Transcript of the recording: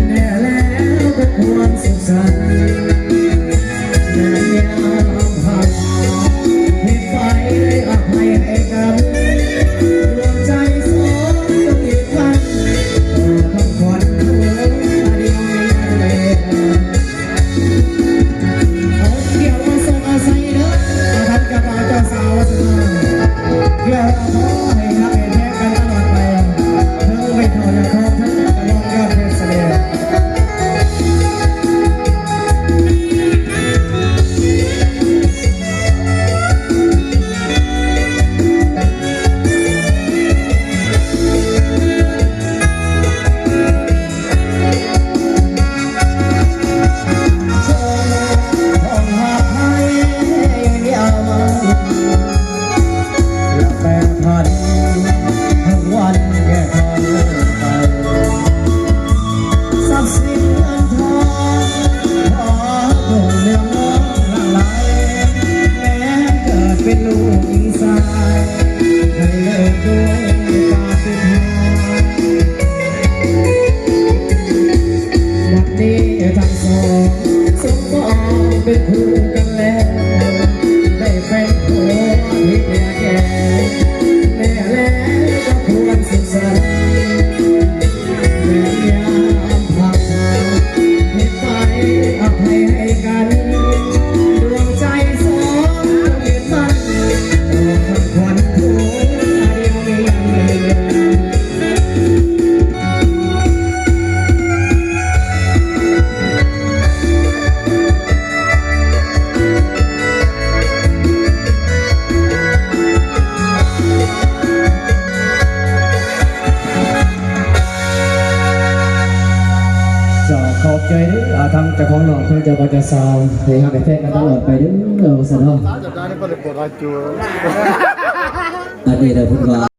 แน่แล้วก็ควรสุขสันต์แม้ยามผ่านให้ไฟได้อภัยให้กันดวงใจสองต้องอีกวันคำขวัญหัวอาเดียวไม่เลยเอาเกี่ยวมาส่งอาศัยเด้อท่านกับเจ้าสาวสนาเกี่ยวขอให้รักให้แท้กันตลอดไปเธอไม่ทอดคอเธอกระลองยอดเพชรเสน่ห์เป็นคู่กันแล้วได้แฟนผัวที่แก่แก่แม่แล้วก็ควรสุขสันต์แม้ยามผ่านให้ไปอภัยให้กันดวงใจสองต้องยึดมั่นต่อคำขวัญผัวเดียวไม่ยังเหลือขอบใจเด้อทำจากของหลอกทำจากบอจะซาวให้ทำให้แฟนกันตลอดไปเด้อสนองอันนี้เราพูดว่า